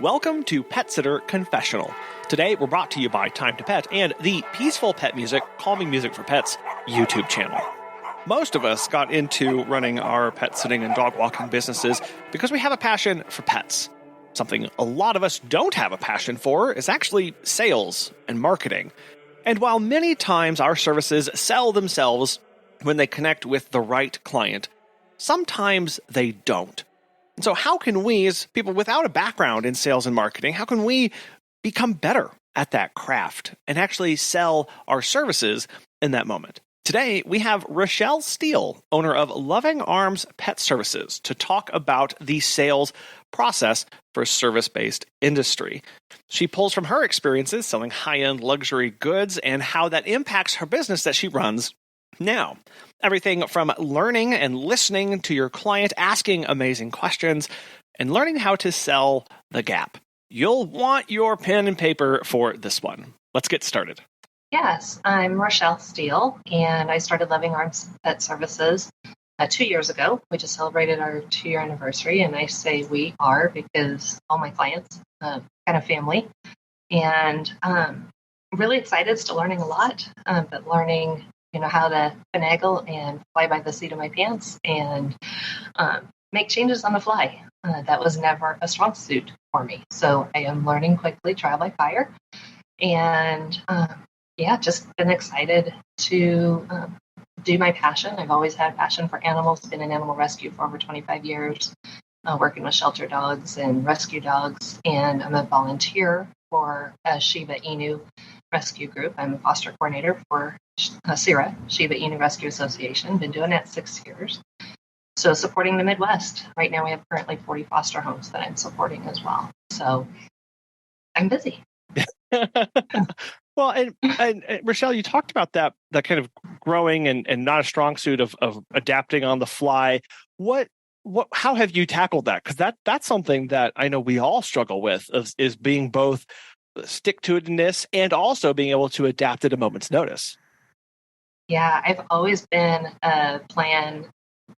Welcome to Pet Sitter Confessional. Today, we're brought to you by Time to Pet and the Peaceful Pet Music, Calming Music for Pets YouTube channel. Most of us got into running our pet sitting and dog walking businesses because we have a passion for pets. Something a lot of us don't have a passion for is actually sales and marketing. And while many times our services sell themselves when they connect with the right client, sometimes they don't. And so how can we, as people without a background in sales and marketing, how can we become better at that craft and actually sell our services in that moment? Today, we have Rachelle Steele, owner of Loving Arms Pet Services, to talk about the sales process for a service-based industry. She pulls from her experiences selling high-end luxury goods and how that impacts her business that she runs now. Everything from learning and listening to your client, asking amazing questions, and learning how to sell the gap. You'll want your pen and paper for this one. Let's get started. Yes, I'm Rachelle Steele, and I started Loving Arms Pet Services 2 years ago. We just celebrated our 2-year anniversary, and I say we are because all my clients, kind of family, and really excited, still learning a lot, but learning how to finagle and fly by the seat of my pants and make changes on the fly. That was never a strong suit for me. So I am learning quickly, trial by fire. And just been excited to do my passion. I've always had a passion for animals, been in animal rescue for over 25 years, working with shelter dogs and rescue dogs. And I'm a volunteer for a Shiba Inu rescue group. I'm a foster coordinator for SIRA, Shiba Inu Rescue Association. Been doing that 6 years. So supporting the Midwest. Right now we have currently 40 foster homes that I'm supporting as well. So I'm busy. Well, and Rachelle, you talked about that kind of growing and not a strong suit of adapting on the fly. How have you tackled that? Because that's something that I know we all struggle with is being both stick-to-itiveness and also being able to adapt at a moment's notice. Yeah, I've always been a plan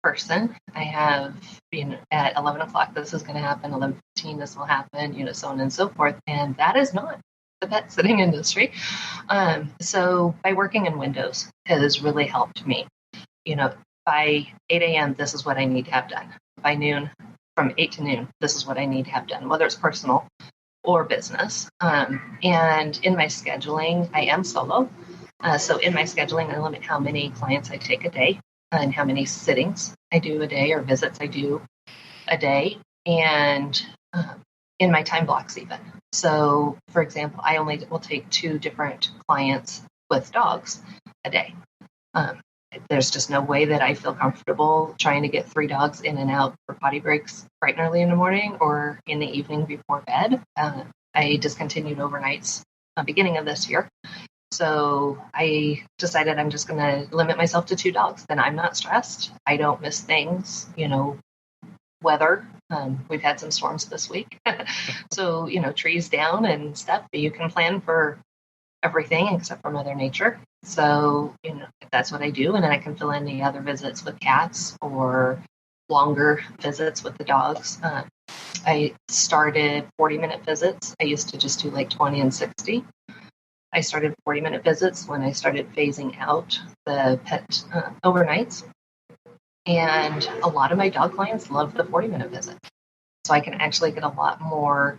person. I have been at 11 o'clock, this is going to happen, 11:15, this will happen, so on and so forth. And that is not the pet sitting industry. So by working in windows has really helped me. By 8 a.m., this is what I need to have done. By noon, from 8 to noon, this is what I need to have done, whether it's personal or business. And in my scheduling, I am solo. So in my scheduling, I limit how many clients I take a day and how many sittings I do a day or visits I do a day. And in my time blocks even. So, for example, I only will take 2 different clients with dogs a day. There's just no way that I feel comfortable trying to get 3 dogs in and out for potty breaks bright and early in the morning or in the evening before bed. I discontinued overnights beginning of this year. So I decided I'm just going to limit myself to 2 dogs. Then I'm not stressed. I don't miss things, weather. We've had some storms this week. So, trees down and stuff, but you can plan for everything except for Mother Nature. So, that's what I do. And then I can fill in the other visits with cats or longer visits with the dogs. I started 40-minute visits. I used to just do like 20 and 60. I started 40-minute visits when I started phasing out the pet overnights. And a lot of my dog clients love the 40-minute visit. So I can actually get a lot more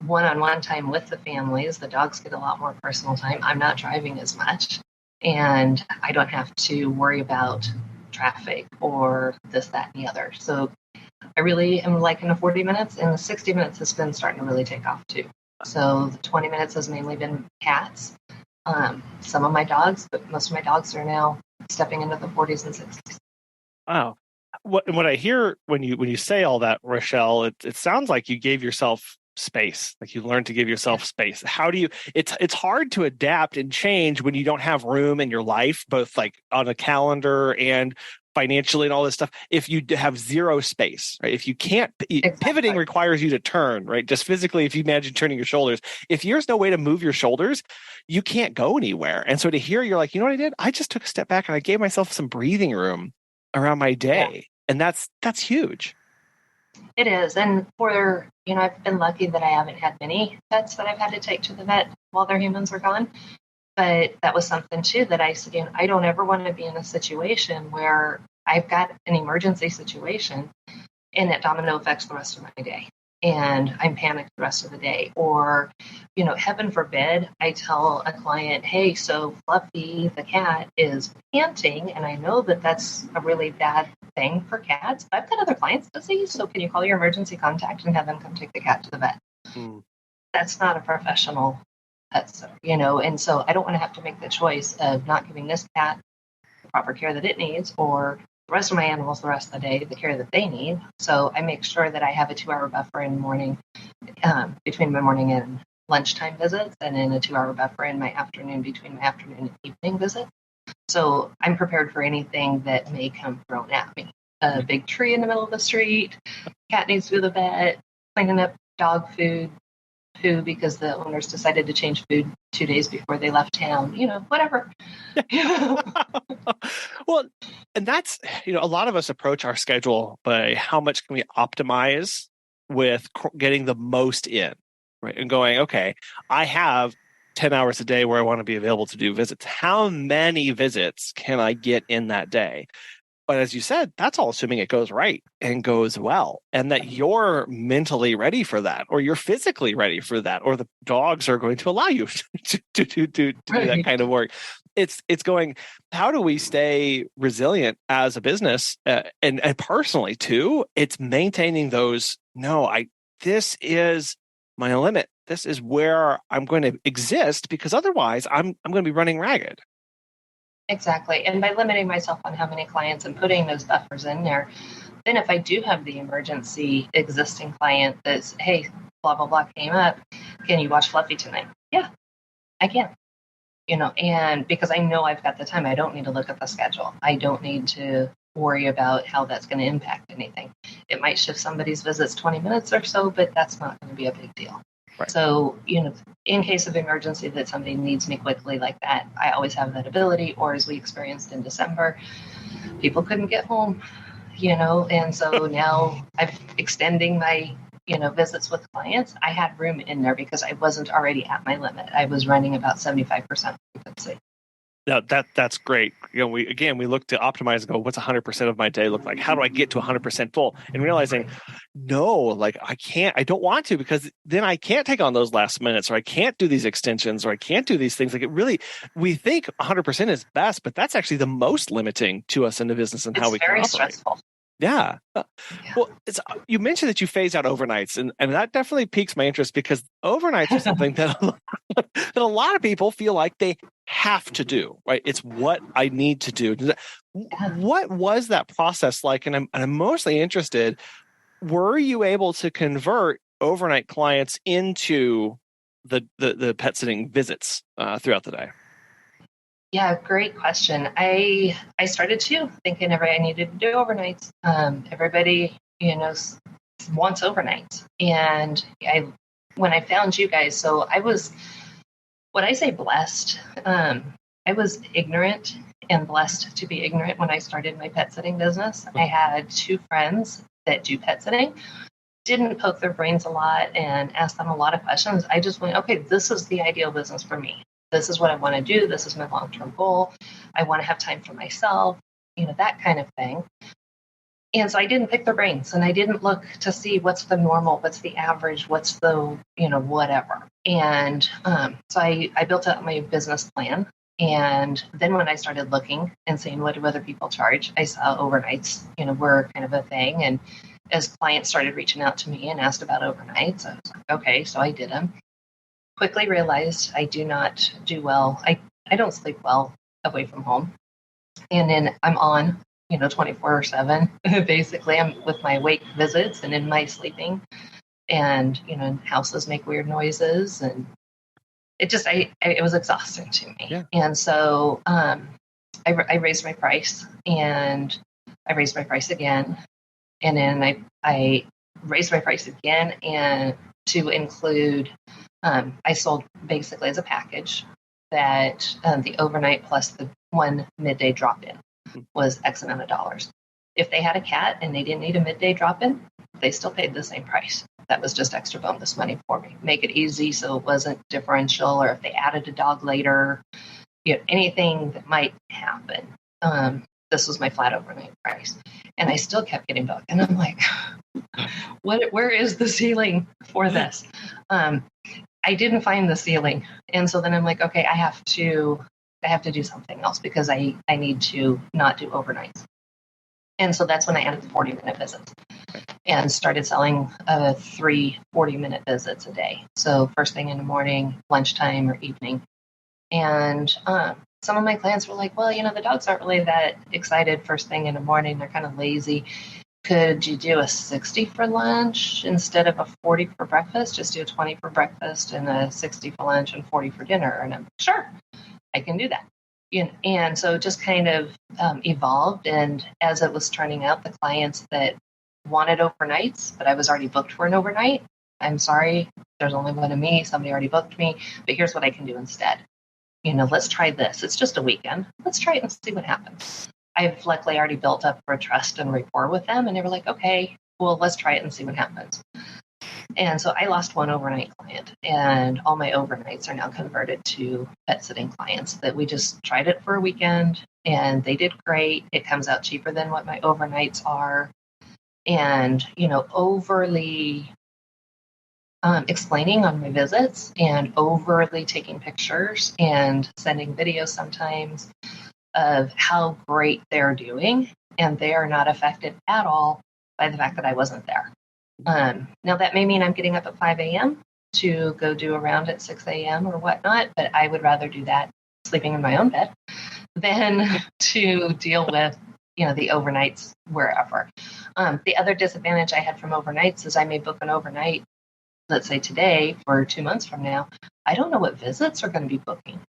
one-on-one time with the families. The dogs get a lot more personal time. I'm not driving as much. And I don't have to worry about traffic or this, that, and the other. So I really am liking the 40 minutes. And the 60 minutes has been starting to really take off too. So the 20 minutes has mainly been cats. Some of my dogs, but most of my dogs are now stepping into the 40s and 60s. Wow. What I hear when you say all that, Rachelle, it sounds like you gave yourself space, like you learned to give yourself space. How do you, it's hard to adapt and change when you don't have room in your life, both like on a calendar and financially and all this stuff. If you have zero space, right? If you can't, pivoting requires you to turn, right? Just physically, if you imagine turning your shoulders, if there's no way to move your shoulders, you can't go anywhere. And so to hear, you're like, you know what I did? I just took a step back and I gave myself some breathing room around my day. Yeah. And that's huge. It is. And I've been lucky that I haven't had many pets that I've had to take to the vet while their humans were gone. But that was something too that I said, I don't ever want to be in a situation where I've got an emergency situation and it domino affects the rest of my day. And I'm panicked the rest of the day. Or, heaven forbid, I tell a client, hey, so Fluffy, the cat, is panting. And I know that that's a really bad thing for cats. But I've got other clients to see. So can you call your emergency contact and have them come take the cat to the vet? Mm. That's not a professional pet sitter, And so I don't want to have to make the choice of not giving this cat the proper care that it needs, or the rest of my animals the rest of the day the care that they need. So I make sure that I have a 2-hour buffer in the morning, between my morning and lunchtime visits, and then a 2-hour buffer in my afternoon between my afternoon and evening visits. So I'm prepared for anything that may come thrown at me. A big tree in the middle of the street, cat needs to go to the vet, cleaning up dog food, poo because the owners decided to change food 2 days before they left town, whatever. Well, and that's, a lot of us approach our schedule by how much can we optimize with getting the most in, right? And going, okay, I have 10 hours a day where I want to be available to do visits. How many visits can I get in that day? But as you said, that's all assuming it goes right and goes well, and that you're mentally ready for that, or you're physically ready for that, or the dogs are going to allow you to do that kind of work. It's going, how do we stay resilient as a business, and personally too? It's maintaining those, this is my limit. This is where I'm going to exist, because otherwise I'm going to be running ragged. Exactly. And by limiting myself on how many clients and putting those buffers in there, then if I do have the emergency existing client that's, hey, blah, blah, blah came up, can you watch Fluffy tonight? Yeah, I can. And because I know I've got the time, I don't need to look at the schedule. I don't need to worry about how that's going to impact anything. It might shift somebody's visits 20 minutes or so, but that's not going to be a big deal. Right. So, in case of emergency that somebody needs me quickly like that, I always have that ability. Or as we experienced in December, people couldn't get home, and so now I'm extending my, visits with clients. I had room in there because I wasn't already at my limit. I was running about 75% occupancy. No, that's great. We look to optimize and go, what's 100% of my day look like? How do I get to 100% full? And realizing, no, like I don't want to, because then I can't take on those last minutes, or I can't do these extensions, or I can't do these things. Like we think 100% is best, but that's actually the most limiting to us in the business and how we can operate. It's very stressful. Yeah. Well, you mentioned that you phase out overnights, and that definitely piques my interest, because overnights are something that a lot of people feel like they have to do, right? It's what I need to do. What was that process like? And I'm mostly interested, were you able to convert overnight clients into the pet sitting visits throughout the day? Yeah, great question. I started too, thinking I needed to do overnights. Everybody, wants overnights. And when I found you guys, so I was, when I say blessed, I was ignorant and blessed to be ignorant when I started my pet sitting business. I had 2 friends that do pet sitting. Didn't poke their brains a lot and ask them a lot of questions. I just went, okay, this is the ideal business for me. This is what I want to do. This is my long-term goal. I want to have time for myself, that kind of thing. And so I didn't pick their brains, and I didn't look to see what's the normal, what's the average, what's the, whatever. And so I built out my business plan. And then when I started looking and seeing what do other people charge, I saw overnights, were kind of a thing. And as clients started reaching out to me and asked about overnights, I was like, okay, so I did them. Quickly realized I do not do well. I don't sleep well away from home. And then I'm on, 24/7. Basically, I'm with my wake visits and in my sleeping. And, houses make weird noises. And it was exhausting to me. Yeah. And so I raised my price, and I raised my price again. And then I raised my price again, and to include, I sold basically as a package that the overnight plus the one midday drop-in was X amount of dollars. If they had a cat and they didn't need a midday drop-in, they still paid the same price. That was just extra bonus money for me. Make it easy so it wasn't differential, or if they added a dog later, anything that might happen. This was my flat overnight price. And I still kept getting booked. And I'm like, where is the ceiling for this? I didn't find the ceiling. And so then I'm like, okay, I have to do something else because I need to not do overnights. And so that's when I added the 40-minute visits and started selling 3 40-minute visits a day. So first thing in the morning, lunchtime, or evening. And some of my clients were like, well, the dogs aren't really that excited first thing in the morning. They're kind of lazy. Could you do a 60 for lunch instead of a 40 for breakfast? Just do a 20 for breakfast and a 60 for lunch and 40 for dinner. And I'm like, sure, I can do that. And so it just kind of evolved. And as it was turning out, the clients that wanted overnights, but I was already booked for an overnight, I'm sorry, there's only one of me. Somebody already booked me. But here's what I can do instead. Let's try this. It's just a weekend. Let's try it and see what happens. I've luckily already built up a trust and rapport with them. And they were like, okay, well, let's try it and see what happens. And so I lost one overnight client, and all my overnights are now converted to pet sitting clients that we just tried it for a weekend and they did great. It comes out cheaper than what my overnights are. And, overly explaining on my visits and overly taking pictures and sending videos sometimes of how great they're doing, and they are not affected at all by the fact that I wasn't there. Now, that may mean I'm getting up at 5 a.m. to go do a round at 6 a.m. or whatnot, but I would rather do that sleeping in my own bed than to deal with, the overnights wherever. The other disadvantage I had from overnights is I may book an overnight, let's say today, for 2 months from now. I don't know what visits are going to be booking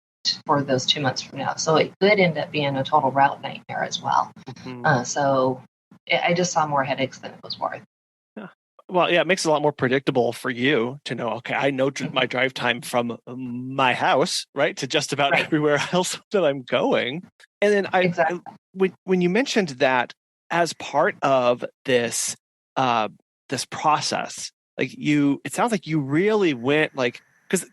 for those 2 months from now. So it could end up being a total route nightmare as well. Mm-hmm. So I just saw more headaches than it was worth. Well, yeah, it makes it a lot more predictable for you to know, okay, I know my drive time from my house, right, to just about everywhere else that I'm going. And then exactly. When you mentioned that as part of this this process, it sounds like you really went because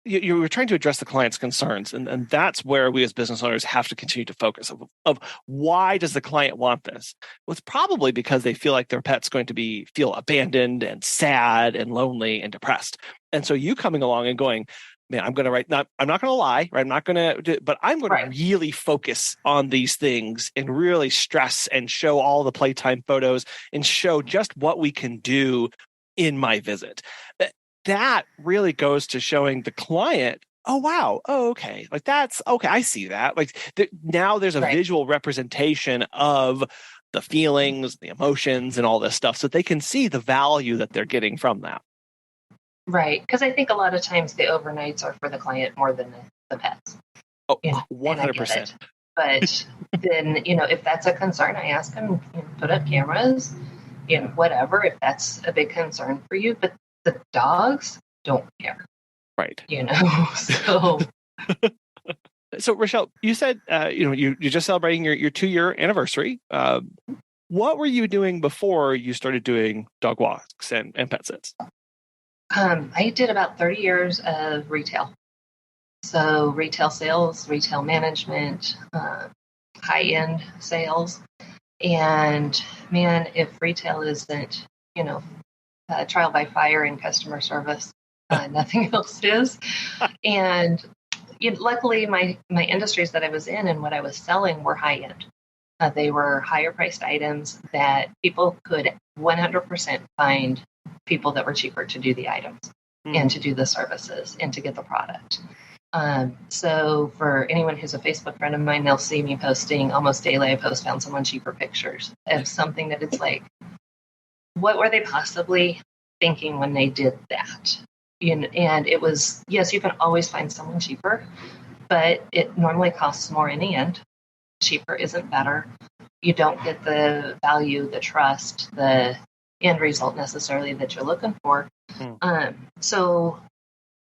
you were trying to address the client's concerns, and that's where we as business owners have to continue to focus of why does the client want this? Well, it's probably because they feel like their pet's going to feel abandoned and sad and lonely and depressed. And so you coming along and going, man, I'm not going to lie, right? I'm not going to, but I'm going to really focus on these things and really stress and show all the playtime photos and show just what we can do in my visit. That really goes to showing the client, oh, wow. Oh, okay. That's okay. I see that. Now there's a visual representation of the feelings, the emotions, and all this stuff, so they can see the value that they're getting from that. Right. Because I think a lot of times the overnights are for the client more than the pets. Oh, 100%. But then, if that's a concern, I ask them, put up cameras, whatever, if that's a big concern for you. But the dogs don't care. Right. So. So, Rachelle, you said, you're just celebrating your 2-year anniversary. What were you doing before you started doing dog walks and pet sits? I did about 30 years of retail. So retail sales, retail management, high-end sales. And man, if retail isn't, trial by fire and customer service, nothing else is. And luckily, my industries that I was in and what I was selling were high-end. They were higher priced items that people could 100% find people that were cheaper to do the items and to do the services and to get the product. So for anyone who's a Facebook friend of mine, they'll see me posting almost daily. I found someone cheaper pictures of something that it's like, what were they possibly thinking when they did that? And it was, yes, you can always find someone cheaper, but it normally costs more in the end. Cheaper isn't better. You don't get the value, the trust, the end result necessarily that you're looking for. So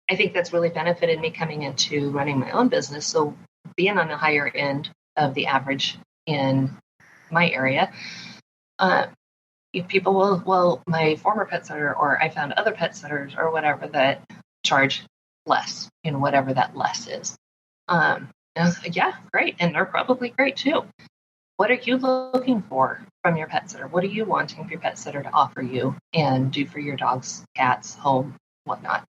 I think that's really benefited me coming into running my own business. So being on the higher end of the average in my area, If people will, well, my former pet sitter, or I found other pet sitters or whatever that charge less, whatever that less is. Yeah, great. And they're probably great too. What are you looking for from your pet sitter? What are you wanting your pet sitter to offer you and do for your dogs, cats, home, whatnot?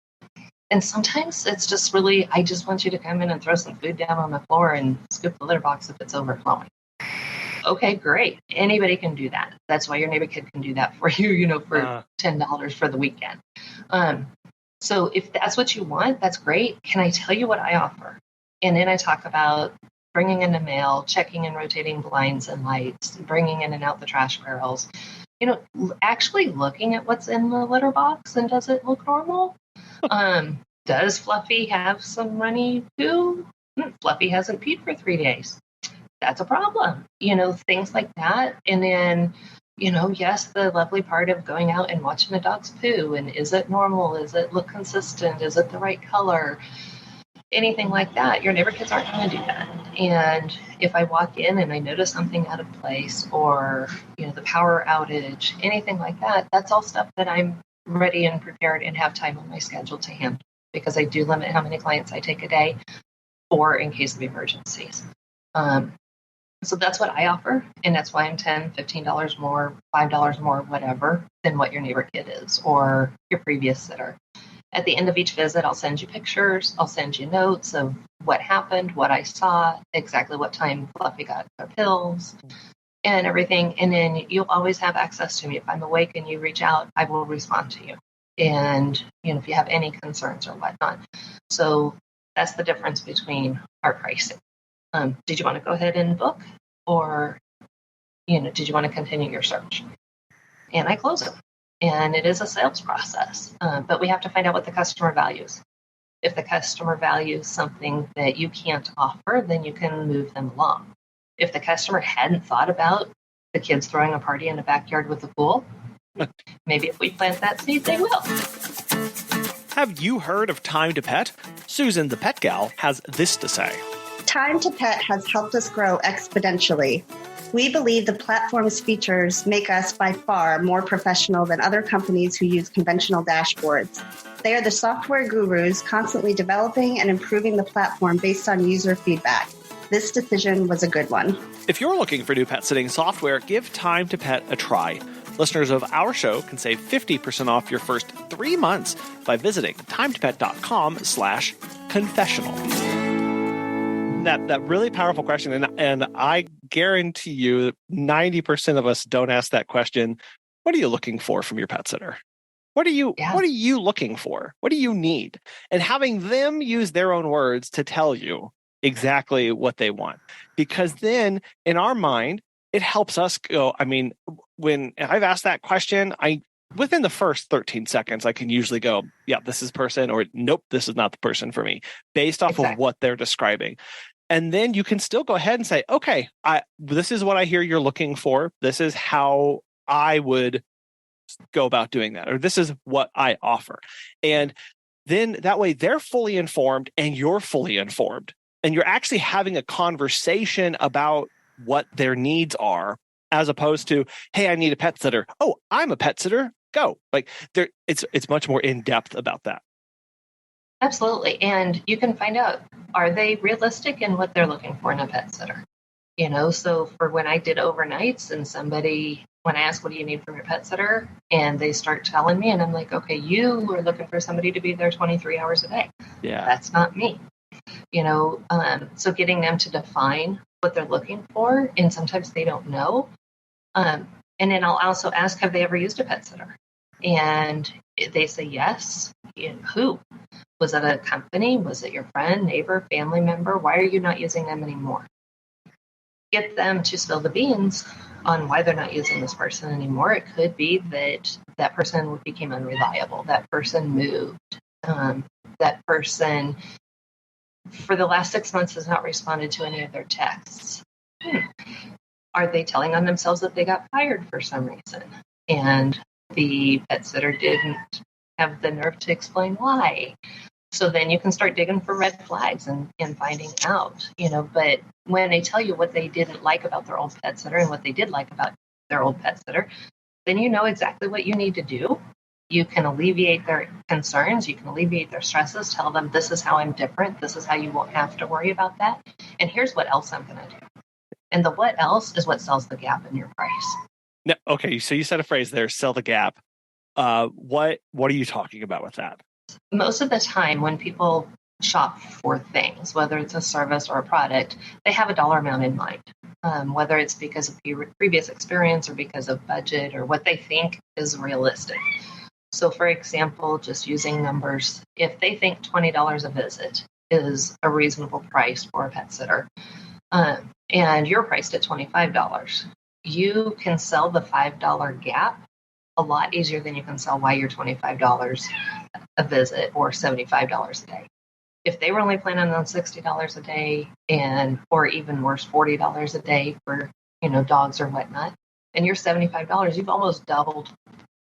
And sometimes it's just really, I just want you to come in and throw some food down on the floor and scoop the litter box if it's overflowing. Okay, great. Anybody can do that. That's why your neighbor kid can do that for you, for $10 for the weekend. So if that's what you want, that's great. Can I tell you what I offer? And then I talk about bringing in the mail, checking and rotating blinds and lights, bringing in and out the trash barrels, actually looking at what's in the litter box and does it look normal? Does Fluffy have some runny poo? Fluffy hasn't peed for 3 days. That's a problem, things like that. And then, yes, the lovely part of going out and watching the dog's poo, and is it normal? Is it look consistent? Is it the right color? Anything like that. Your neighbor kids aren't going to do that. And if I walk in and I notice something out of place, or, the power outage, anything like that, that's all stuff that I'm ready and prepared and have time on my schedule to handle, because I do limit how many clients I take a day for in case of emergencies. So that's what I offer, and that's why I'm $10, $15 more, $5 more, whatever, than what your neighbor kid is or your previous sitter. At the end of each visit, I'll send you pictures, I'll send you notes of what happened, what I saw, exactly what time Fluffy got their pills, and everything. And then you'll always have access to me. If I'm awake and you reach out, I will respond to you. And, if you have any concerns or whatnot. So that's the difference between our pricing. Did you want to go ahead and book, or, did you want to continue your search? And I close it. And it is a sales process, but we have to find out what the customer values. If the customer values something that you can't offer, then you can move them along. If the customer hadn't thought about the kids throwing a party in the backyard with a pool, maybe if we plant that seed, they will. Have you heard of Time to Pet? Susan, the pet gal, has this to say. Time to Pet has helped us grow exponentially. We believe the platform's features make us by far more professional than other companies who use conventional dashboards. They are the software gurus constantly developing and improving the platform based on user feedback. This decision was a good one. If you're looking for new pet sitting software, give Time to Pet a try. Listeners of our show can save 50% off your first 3 months by visiting timetopet.com/confessional. That really powerful question, and I guarantee you 90% of us don't ask that question. What are you looking for from your pet sitter? What are you looking for? What do you need? And having them use their own words to tell you exactly what they want. Because then in our mind, it helps us go, when I've asked that question, within the first 13 seconds, I can usually go, yeah, this is person, or nope, this is not the person for me, based off of what they're describing. And then you can still go ahead and say, okay, this is what I hear you're looking for. This is how I would go about doing that, or this is what I offer. And then that way they're fully informed and you're fully informed. And you're actually having a conversation about what their needs are, as opposed to, hey, I need a pet sitter. Oh, I'm a pet sitter. Go. It's much more in depth about that. Absolutely. And you can find out, are they realistic in what they're looking for in a pet sitter? So for when I did overnights and when I ask, what do you need from your pet sitter? And they start telling me, and I'm like, okay, you are looking for somebody to be there 23 hours a day. Yeah. That's not me. So getting them to define what they're looking for, and sometimes they don't know. And then I'll also ask, have they ever used a pet sitter? And they say yes. Who? Was it a company? Was it your friend, neighbor, family member? Why are you not using them anymore? Get them to spill the beans on why they're not using this person anymore. It could be that person became unreliable. That person moved. That person, for the last 6 months, has not responded to any of their texts. Are they telling on themselves that they got fired for some reason? And the pet sitter didn't have the nerve to explain why. So then you can start digging for red flags and finding out, but when they tell you what they didn't like about their old pet sitter and what they did like about their old pet sitter, then you know exactly what you need to do. You can alleviate their concerns. You can alleviate their stresses. Tell them, this is how I'm different. This is how you won't have to worry about that. And here's what else I'm going to do. And the what else is what sells the gap in your price. No, okay, so you said a phrase there, sell the gap. What are you talking about with that? Most of the time when people shop for things, whether it's a service or a product, they have a dollar amount in mind, whether it's because of previous experience or because of budget or what they think is realistic. So, for example, just using numbers, if they think $20 a visit is a reasonable price for a pet sitter, and you're priced at $25, you can sell the $5 gap a lot easier than you can sell why you're $25 a visit or $75 a day. If they were only planning on $60 a day or even worse, $40 a day for, dogs or whatnot, and you're $75, you've almost doubled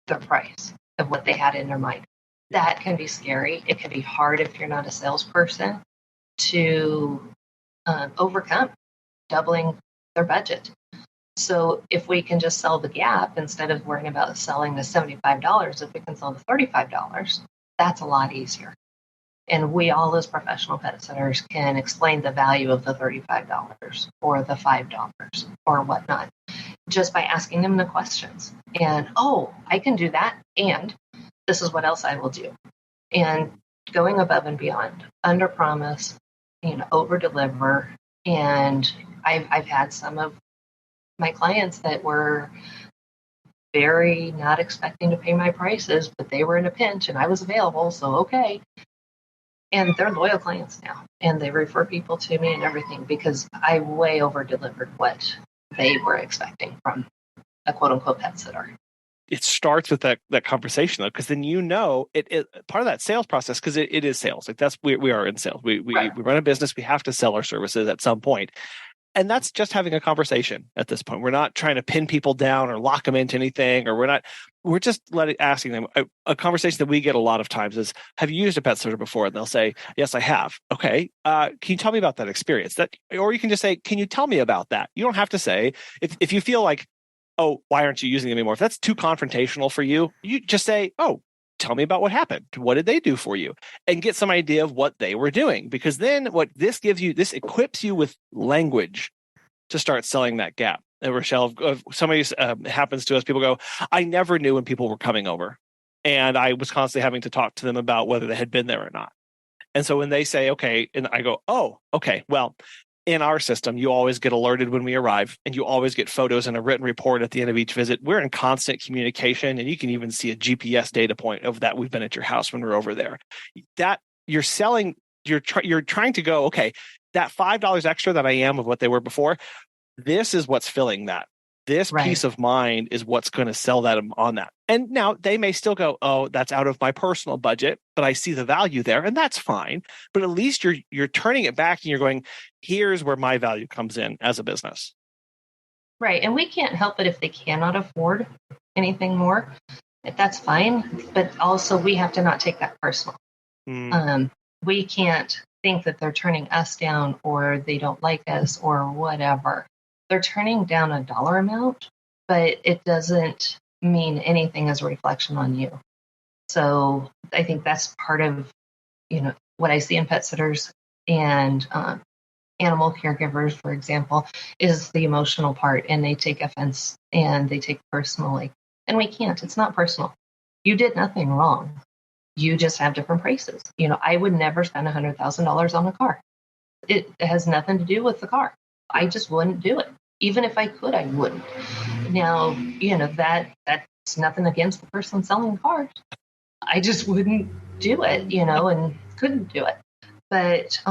the price of what they had in their mind. That can be scary. It can be hard if you're not a salesperson to overcome doubling their budget. So if we can just sell the gap instead of worrying about selling the $75, if we can sell the $35, that's a lot easier. And we all as professional pet sitters can explain the value of the $35 or the $5 or whatnot just by asking them the questions. And, I can do that. And this is what else I will do. And going above and beyond, under promise, over deliver. And I've had some of my clients that were very not expecting to pay my prices, but they were in a pinch and I was available. So, okay. And they're loyal clients now, and they refer people to me and everything because I way over delivered what they were expecting from a quote unquote pet sitter. It starts with that conversation though, because then it part of that sales process, because it is sales. Like we are in sales. We run a business. We have to sell our services at some point. And that's just having a conversation at this point. We're not trying to pin people down or lock them into anything, or we're just asking them. A conversation that we get a lot of times is, have you used a pet sitter before? And they'll say, yes, I have. Okay. Can you tell me about that experience? Or you can just say, can you tell me about that? You don't have to say, if you feel like, oh, why aren't you using them anymore? If that's too confrontational for you, you just say, oh, tell me about what happened. What did they do for you? And get some idea of what they were doing. Because then what this gives you, this equips you with language to start selling that gap. And Rachelle, if somebody happens to us, people go, I never knew when people were coming over. And I was constantly having to talk to them about whether they had been there or not. And so when they say, okay, and I go, oh, okay, well, in our system, you always get alerted when we arrive, and you always get photos and a written report at the end of each visit. We're in constant communication, and you can even see a GPS data point of that we've been at your house when we're over there. That you're selling, you're trying to go, okay, that $5 extra that I am of what they were before, this is what's filling that. This peace of mind is what's going to sell that on that. And now they may still go, oh, that's out of my personal budget, but I see the value there, and that's fine. But at least you're turning it back and you're going, here's where my value comes in as a business. Right. And we can't help it if they cannot afford anything more. That's fine. But also we have to not take that personal. We can't think that they're turning us down or they don't like us or whatever. They're turning down a dollar amount, but it doesn't mean anything as a reflection on you. So I think that's part of, what I see in pet sitters and animal caregivers, for example, is the emotional part, and they take offense and they take personally. And we can't. It's not personal. You did nothing wrong. You just have different prices. I would never spend $100,000 on a car. It has nothing to do with the car. I just wouldn't do it. Even if I could, I wouldn't. Now, that's nothing against the person selling the cars. I just wouldn't do it, and couldn't do it. But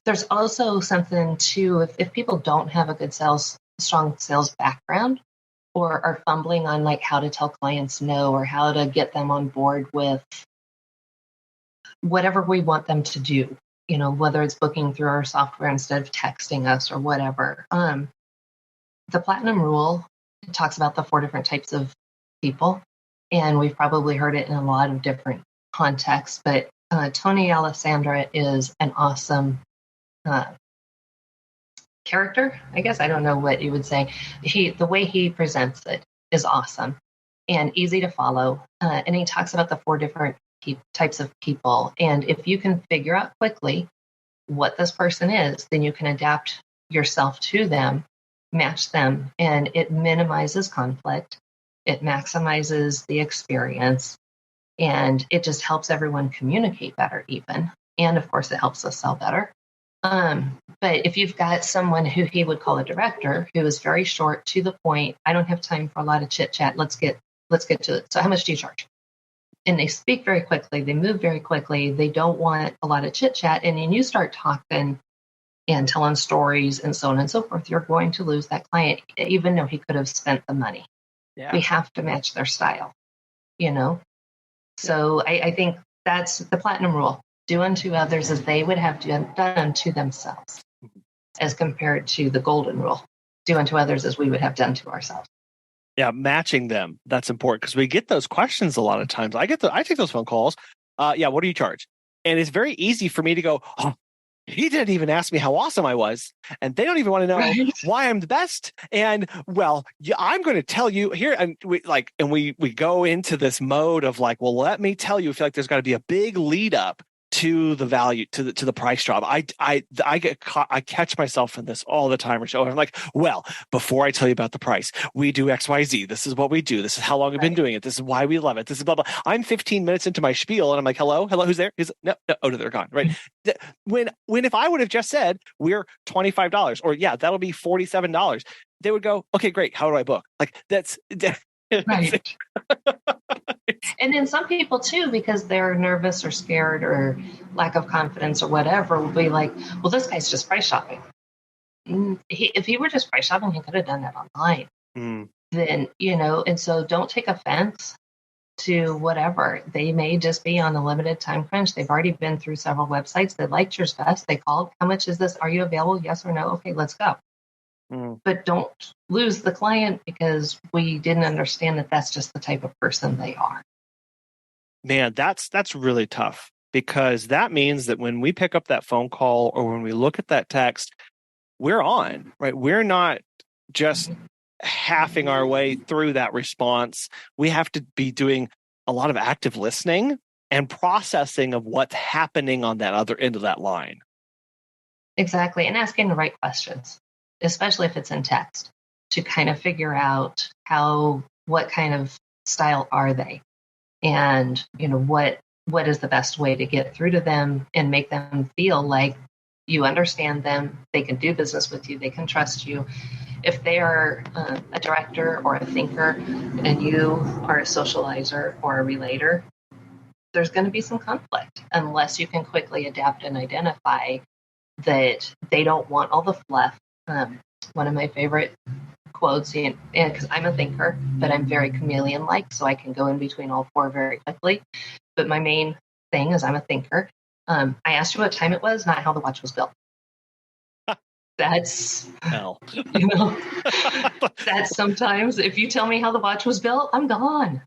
there's also something too, if people don't have a good strong sales background, or are fumbling on like how to tell clients no, or how to get them on board with whatever we want them to do, whether it's booking through our software instead of texting us or whatever. The Platinum Rule talks about the 4 different types of people, and we've probably heard it in a lot of different contexts, but Tony Alessandra is an awesome character, I guess. I don't know what you would say. The way he presents it is awesome and easy to follow. And he talks about the 4 different types of people. And if you can figure out quickly what this person is, then you can adapt yourself to them, match them, and it minimizes conflict. It maximizes the experience, and it just helps everyone communicate better even. And of course, it helps us sell better. But if you've got someone who he would call a director, who is very short, to the point, I don't have time for a lot of chit chat. Let's get to it. So how much do you charge? And they speak very quickly. They move very quickly. They don't want a lot of chit chat. And then you start talking and telling stories and so on and so forth, you're going to lose that client, even though he could have spent the money. Yeah. We have to match their style, you know? So I think that's the platinum rule. Do unto others as they would have done unto themselves, as compared to the golden rule. Do unto others as we would have done to ourselves. Yeah, matching them. That's important because we get those questions a lot of times. I take those phone calls. Yeah, what do you charge? And it's very easy for me to go, oh, he didn't even ask me how awesome I was. And they don't even want to know why I'm the best. And well, yeah, I'm going to tell you here. And we go into this mode of like, well, let me tell you, I feel like there's got to be a big lead up to the value, to the price drop. I catch myself in this all the time, Rachelle. I'm like, well, before I tell you about the price, we do XYZ. This is what we do. This is how long we've been doing it. This is why we love it. This is blah, blah. I'm 15 minutes into my spiel and I'm like, hello, who's there? No, oh, no, they're gone. Right. When if I would have just said we're $25 or yeah, that'll be $47, they would go, okay, great. How do I book? Like that's right. And then some people too, because they're nervous or scared or lack of confidence or whatever, will be like, well, this guy's just price shopping. If he were just price shopping, he could have done that online. Then, and so don't take offense to whatever. They may just be on a limited time crunch. They've already been through several websites. They liked yours best. They called, how much is this? Are you available? Yes or no? Okay, let's go. But don't lose the client because we didn't understand that that's just the type of person they are. Man, that's really tough because that means that when we pick up that phone call or when we look at that text, we're on, right? We're not just halving our way through that response. We have to be doing a lot of active listening and processing of what's happening on that other end of that line. Exactly. And asking the right questions, especially if it's in text, to kind of figure out what kind of style are they? And, what is the best way to get through to them and make them feel like you understand them, they can do business with you, they can trust you. If they are a director or a thinker and you are a socializer or a relator, there's going to be some conflict unless you can quickly adapt and identify that they don't want all the fluff. One of my favorite quotes, and because I'm a thinker, but I'm very chameleon-like, so I can go in between all 4 very quickly. But my main thing is I'm a thinker. I asked you what time it was, not how the watch was built. That's hell. That's sometimes if you tell me how the watch was built, I'm gone.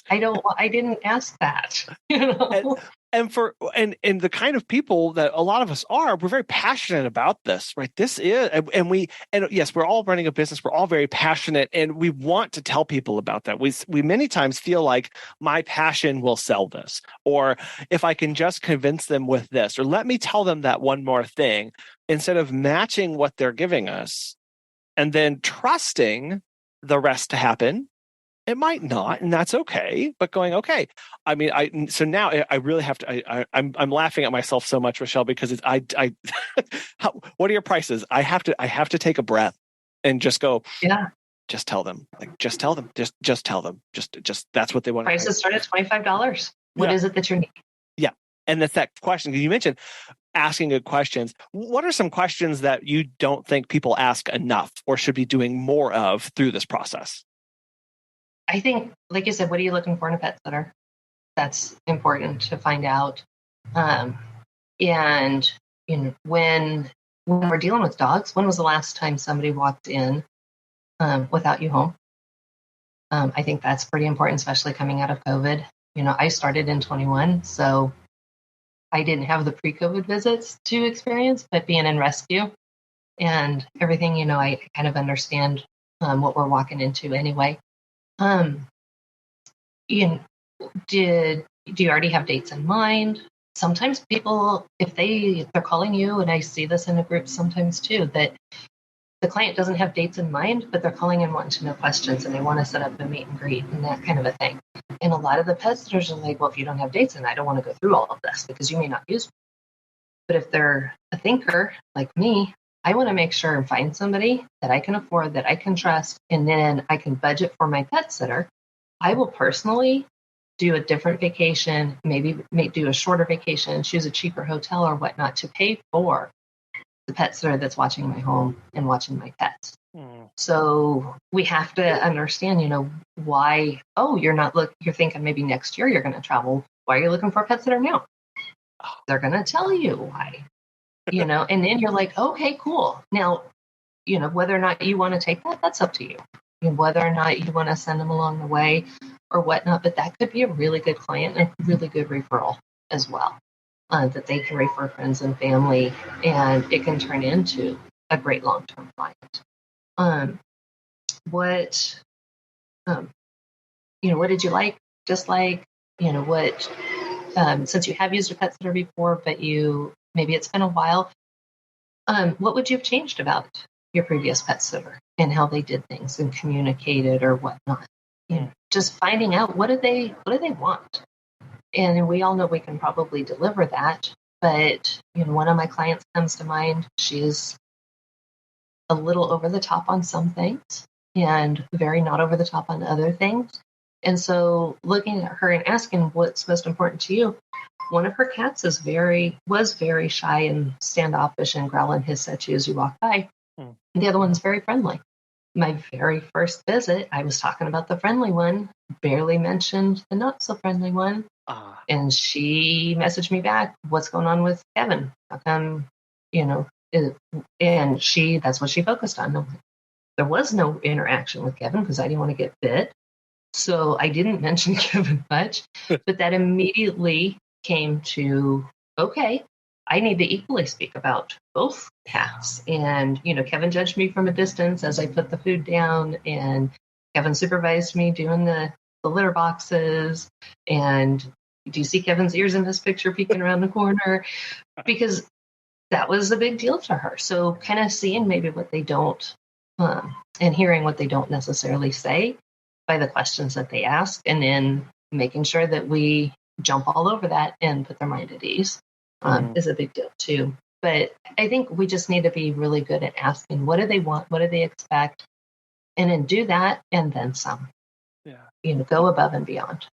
I didn't ask that. And the kind of people that a lot of us are, we're very passionate about this, right? This is, and yes, we're all running a business. We're all very passionate and we want to tell people about that. We many times feel like my passion will sell this, or if I can just convince them with this, or let me tell them that one more thing instead of matching what they're giving us and then trusting the rest to happen. It might not, and that's okay. But going, okay. I mean, so now I really have to. I'm laughing at myself so much, Rachelle, because it's what are your prices? I have to take a breath and just go. Yeah. Just tell them. Just tell them. Just tell them. Just that's what they want. Prices start at $25. What is it that you're needing? Yeah, and that's that question you mentioned. Asking good questions. What are some questions that you don't think people ask enough, or should be doing more of through this process? I think, like you said, what are you looking for in a pet sitter? That's important to find out. And when we're dealing with dogs, when was the last time somebody walked in without you home? I think that's pretty important, especially coming out of COVID. I started in 21, so I didn't have the pre-COVID visits to experience, but being in rescue, and everything, I kind of understand what we're walking into anyway. You know, do you already have dates in mind? Sometimes people, if they're calling you, and I see this in a group sometimes too, that the client doesn't have dates in mind, but they're calling in wanting to know questions and they want to set up a meet and greet and that kind of a thing. And a lot of the pet sitters are like, well, if you don't have dates in, I don't want to go through all of this because you may not use me. But if they're a thinker like me, I want to make sure and find somebody that I can afford, that I can trust, and then I can budget for my pet sitter. I will personally do a different vacation, maybe do a shorter vacation, choose a cheaper hotel or whatnot to pay for the pet sitter that's watching my home and watching my pets. So we have to understand, why, you're thinking maybe next year you're going to travel. Why are you looking for a pet sitter now? They're going to tell you why, and then you're like, okay, cool. Now, whether or not you want to take that, that's up to you. Whether or not you want to send them along the way or whatnot, but that could be a really good client and a really good referral as well, that they can refer friends and family, and it can turn into a great long-term client. What did you like, dislike, since you have used a pet sitter before, but maybe it's been a while, what would you have changed about your previous pet sitter and how they did things and communicated or whatnot? Just finding out what do they want, and we all know we can probably deliver that. But one of my clients comes to mind. She's a little over the top on some things and very not over the top on other things. And so looking at her and asking what's most important to you, one of her cats was very shy and standoffish and growling his set you as you walk by. The other one's very friendly. My very first visit, I was talking about the friendly one, barely mentioned the not so friendly one. And she messaged me back, what's going on with Kevin? How come, and that's what she focused on. There was no interaction with Kevin because I didn't want to get bit. So I didn't mention Kevin much, but that immediately came to, okay, I need to equally speak about both cats. And, Kevin judged me from a distance as I put the food down, and Kevin supervised me doing the litter boxes. And do you see Kevin's ears in this picture peeking around the corner? Because that was a big deal to her. So kind of seeing maybe what they don't, and hearing what they don't necessarily say by the questions that they ask, and then making sure that we jump all over that and put their mind at ease is a big deal too. But I think we just need to be really good at asking, what do they want? What do they expect? And then do that and then some. Yeah. Go above and beyond.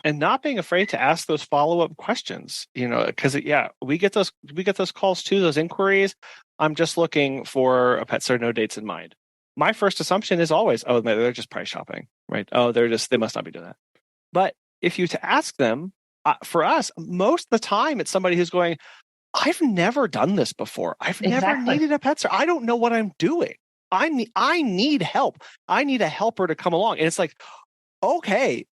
And not being afraid to ask those follow-up questions, because we get those calls too, those inquiries. I'm just looking for a pet sitter, no dates in mind. My first assumption is always, oh, they're just price shopping, right? Oh, they must not be doing that. But if you to ask them, for us, most of the time it's somebody who's going, I've never done this before. I've never needed a pet sitter. I don't know what I'm doing. I need help. I need a helper to come along. And it's like, okay,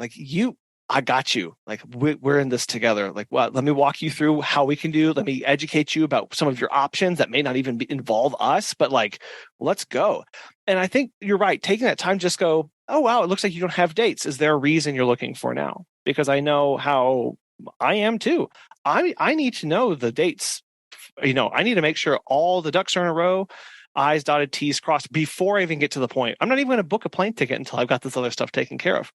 I got you. Like we're in this together. Like, well, let me walk you through how we can do. Let me educate you about some of your options that may not even involve us, but let's go. And I think you're right. Taking that time, just go, oh, wow, it looks like you don't have dates. Is there a reason you're looking for now? Because I know how I am too. I need to know the dates. I need to make sure all the ducks are in a row, I's dotted, T's crossed before I even get to the point. I'm not even going to book a plane ticket until I've got this other stuff taken care of.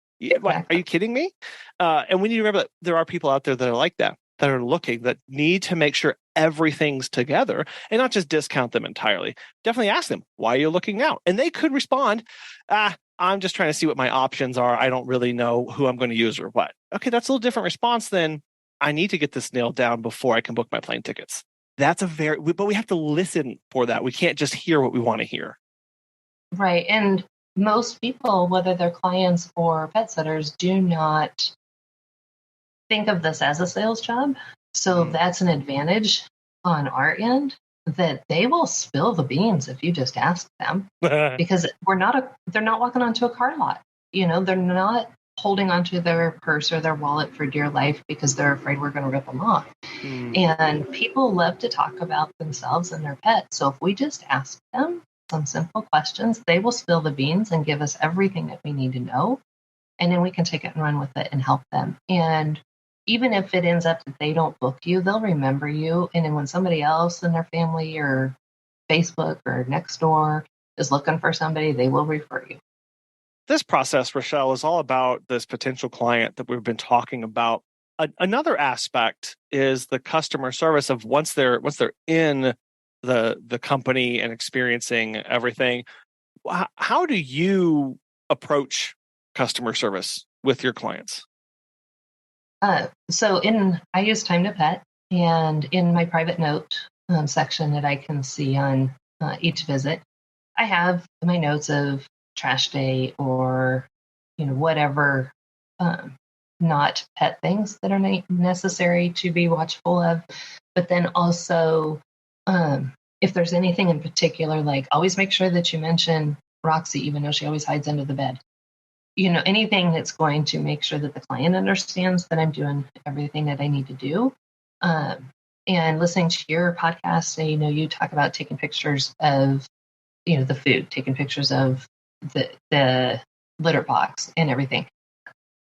Are you kidding me? And we need to remember that there are people out there that are like that are looking, that need to make sure everything's together and not just discount them entirely. Definitely ask them, why are you looking now? And they could respond, I'm just trying to see what my options are. I don't really know who I'm going to use or what. Okay, that's a little different response than I need to get this nailed down before I can book my plane tickets. But we have to listen for that. We can't just hear what we want to hear. Right. And most people, whether they're clients or pet sitters, do not think of this as a sales job. So that's an advantage on our end, that they will spill the beans if you just ask them, because they're not walking onto a car lot. They're not holding onto their purse or their wallet for dear life because they're afraid we're going to rip them off. And people love to talk about themselves and their pets. So if we just ask them some simple questions, they will spill the beans and give us everything that we need to know. And then we can take it and run with it and help them. And even if it ends up that they don't book you, they'll remember you. And then when somebody else in their family or Facebook or next door is looking for somebody, they will refer you. This process, Rachelle, is all about this potential client that we've been talking about. Another aspect is the customer service of once they're in the company and experiencing everything. How do you approach customer service with your clients? I use Time to Pet, and in my private note section that I can see on each visit, I have my notes of trash day or whatever not pet things that are necessary to be watchful of. But then also, if there's anything in particular, like always make sure that you mention Roxy, even though she always hides under the bed. Anything that's going to make sure that the client understands that I'm doing everything that I need to do. And listening to your podcast, you talk about taking pictures of, the food, taking pictures of the litter box and everything.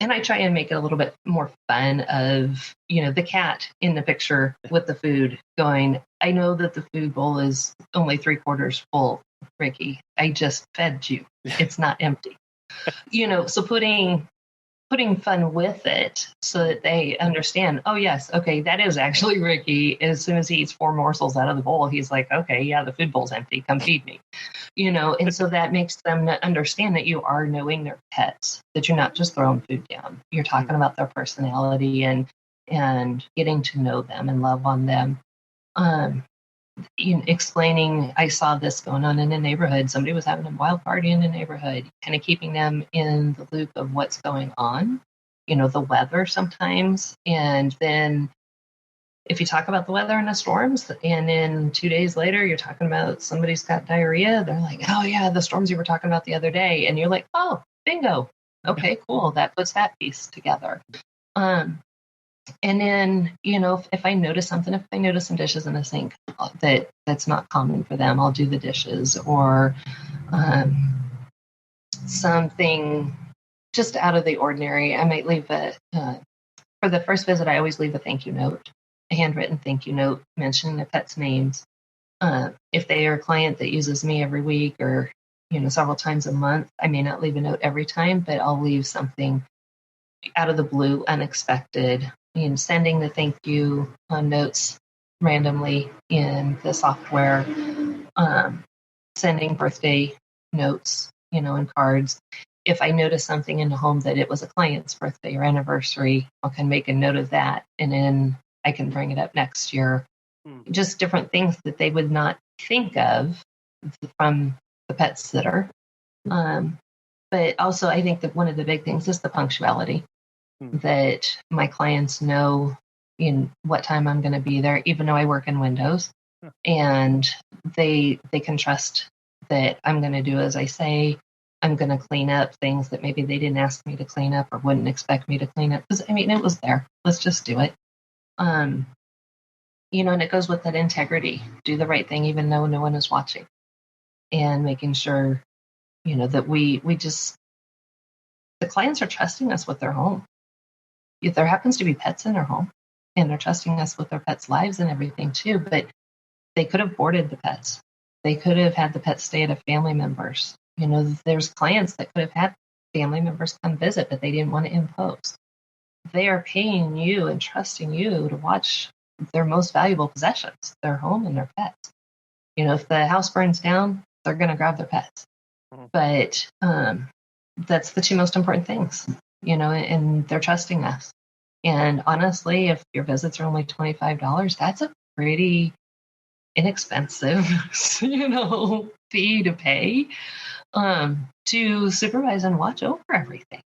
And I try and make it a little bit more fun of, the cat in the picture with the food going, I know that the food bowl is only 3/4 full, Ricky. I just fed you. It's not empty. So putting fun with it so that they understand, oh yes, okay, that is actually Ricky. As soon as he eats 4 morsels out of the bowl, he's like, okay, yeah, the food bowl's empty. Come feed me. And so that makes them understand that you are knowing their pets, that you're not just throwing food down. You're talking about their personality and getting to know them and love on them. Explaining, I saw this going on in the neighborhood. Somebody was having a wild party in the neighborhood, kind of keeping them in the loop of what's going on, the weather sometimes. And then if you talk about the weather and the storms, and then 2 days later, you're talking about somebody's got diarrhea, they're like, oh yeah, the storms you were talking about the other day. And you're like, oh, bingo. Okay, cool. That puts that piece together. And then, if I notice something, if I notice some dishes in the sink that's not common for them, I'll do the dishes, or something just out of the ordinary. I might leave for the first visit, I always leave a thank you note, a handwritten thank you note mentioning the pet's names. If they are a client that uses me every week or, several times a month, I may not leave a note every time, but I'll leave something out of the blue, unexpected. Sending the thank you notes randomly in the software, sending birthday notes, and cards. If I notice something in the home that it was a client's birthday or anniversary, I can make a note of that, and then I can bring it up next year. Just different things that they would not think of from the pet sitter. But also, I think that one of the big things is the punctuality. That my clients know in what time I'm going to be there, even though I work in Windows, and they can trust that I'm going to do as I say. I'm going to clean up things that maybe they didn't ask me to clean up or wouldn't expect me to clean up, because it was there. Let's just do it. And it goes with that integrity. Do the right thing even though no one is watching, and making sure that we just, the clients are trusting us with their home. If there happens to be pets in their home, and they're trusting us with their pets' lives and everything too, but they could have boarded the pets. They could have had the pets stay at a family member's. There's clients that could have had family members come visit, but they didn't want to impose. They are paying you and trusting you to watch their most valuable possessions, their home and their pets. If the house burns down, they're going to grab their pets. But that's the 2 most important things. And they're trusting us. And honestly, if your visits are only $25, that's a pretty inexpensive, fee to pay to supervise and watch over everything.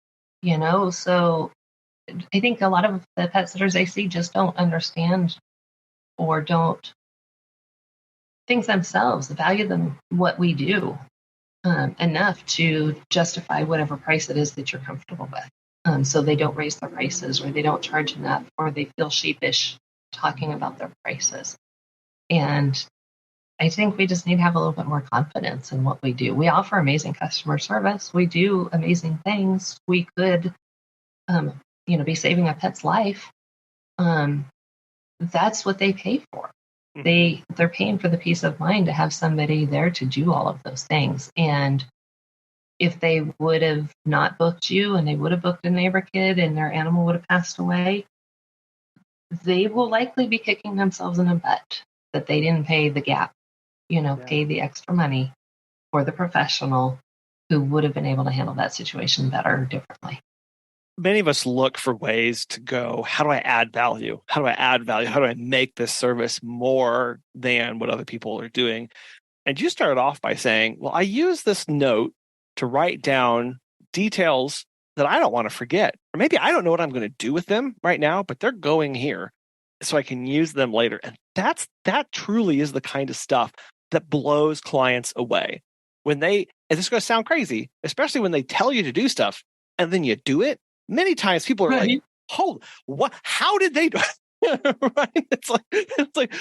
So I think a lot of the pet sitters I see just don't understand or don't think themselves, value what we do enough to justify whatever price it is that you're comfortable with. So they don't raise their prices, or they don't charge enough, or they feel sheepish talking about their prices. And I think we just need to have a little bit more confidence in what we do. We offer amazing customer service. We do amazing things. We could, be saving a pet's life. That's what they pay for. They're paying for the peace of mind to have somebody there to do all of those things. And if they would have not booked you and they would have booked a neighbor kid and their animal would have passed away, they will likely be kicking themselves in the butt that they didn't pay the gap, pay the extra money for the professional who would have been able to handle that situation better or differently. Many of us look for ways to go, how do I add value? How do I add value? How do I make this service more than what other people are doing? And you started off by saying, well, I use this note to write down details that I don't want to forget. Or maybe I don't know what I'm going to do with them right now, but they're going here so I can use them later. And that truly is the kind of stuff that blows clients away. When and this is going to sound crazy, especially when they tell you to do stuff and then you do it. Many times people are like, "Oh, what? How did they do it?" Right? It's like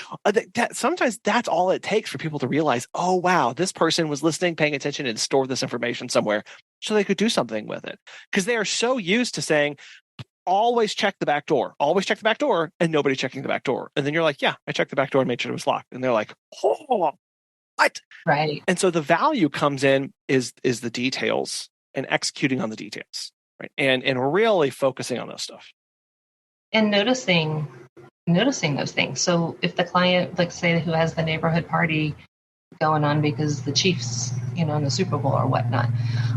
that. Sometimes that's all it takes for people to realize, "Oh, wow, this person was listening, paying attention, and stored this information somewhere, so they could do something with it." Because they are so used to saying, "Always check the back door, always check the back door," and nobody checking the back door. And then you're like, "Yeah, I checked the back door and made sure it was locked." And they're like, "Oh, what?" Right. And so the value comes in is the details and executing on the details. Right. And really focusing on those stuff. And noticing those things. So if the client, like say, who has the neighborhood party going on because the Chiefs, in the Super Bowl or whatnot,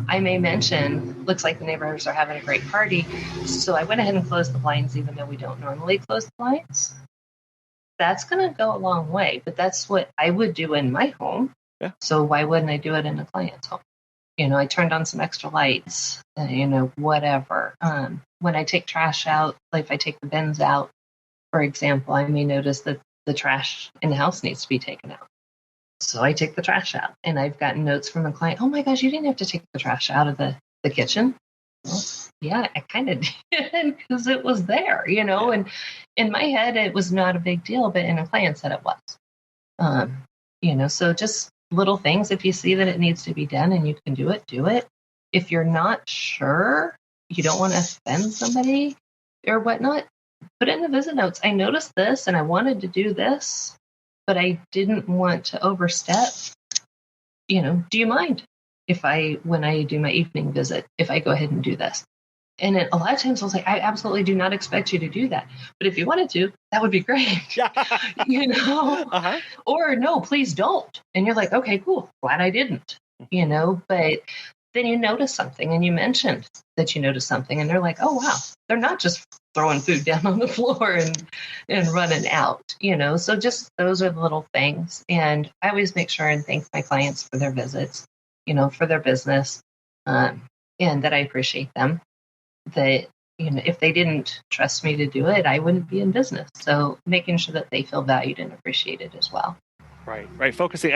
I may mention, looks like the neighbors are having a great party. So I went ahead and closed the blinds, even though we don't normally close the blinds. That's going to go a long way. But that's what I would do in my home. Yeah. So why wouldn't I do it in a client's home? I turned on some extra lights, whatever. When I take trash out, like if I take the bins out, for example, I may notice that the trash in the house needs to be taken out. So I take the trash out, and I've gotten notes from a client, "Oh my gosh, you didn't have to take the trash out of the kitchen." Well, yeah, I kind of did because it was there, and in my head, it was not a big deal, but in a client's head, it was. So just little things. If you see that it needs to be done and you can do it, do it. If you're not sure, you don't want to offend somebody or whatnot, put it in the visit notes. I noticed this and I wanted to do this, but I didn't want to overstep. Do you mind if when I do my evening visit, if I go ahead and do this? And a lot of times I was like, I absolutely do not expect you to do that. But if you wanted to, that would be great. Uh-huh. Or no, please don't. And you're like, okay, cool. Glad I didn't, but then you notice something and you mentioned that you noticed something and they're like, oh, wow, they're not just throwing food down on the floor and running out, so just those are the little things. And I always make sure and thank my clients for their visits, for their business, and that I appreciate them. That if they didn't trust me to do it, I wouldn't be in business. So making sure that they feel valued and appreciated as well. Right. Focusing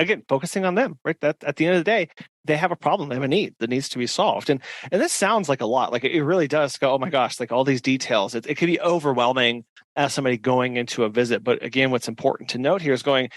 on them. Right. That at the end of the day, they have a problem. They have a need that needs to be solved. And this sounds like a lot. Like it really does go, oh my gosh, like all these details. It can be overwhelming as somebody going into a visit. But again, what's important to note here is going,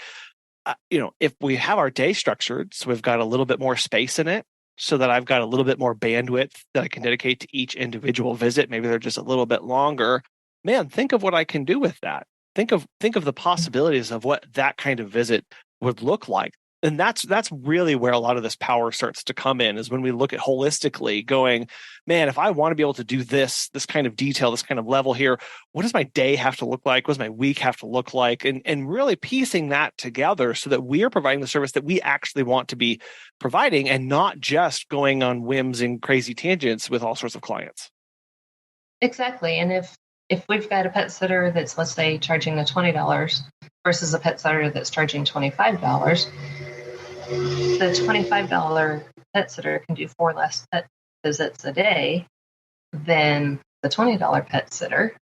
if we have our day structured, so we've got a little bit more space in it, so that I've got a little bit more bandwidth that I can dedicate to each individual visit. Maybe they're just a little bit longer. Man, think of what I can do with that. Think of the possibilities of what that kind of visit would look like. And that's really where a lot of this power starts to come in, is when we look at holistically going, man, if I want to be able to do this kind of detail, this kind of level here, what does my day have to look like? What does my week have to look like? And really piecing that together so that we are providing the service that we actually want to be providing and not just going on whims and crazy tangents with all sorts of clients. Exactly. And if we've got a pet sitter that's, let's say, charging the $20 versus a pet sitter that's charging $25, the $25 pet sitter can do 4 less pet visits a day than the $20 pet sitter.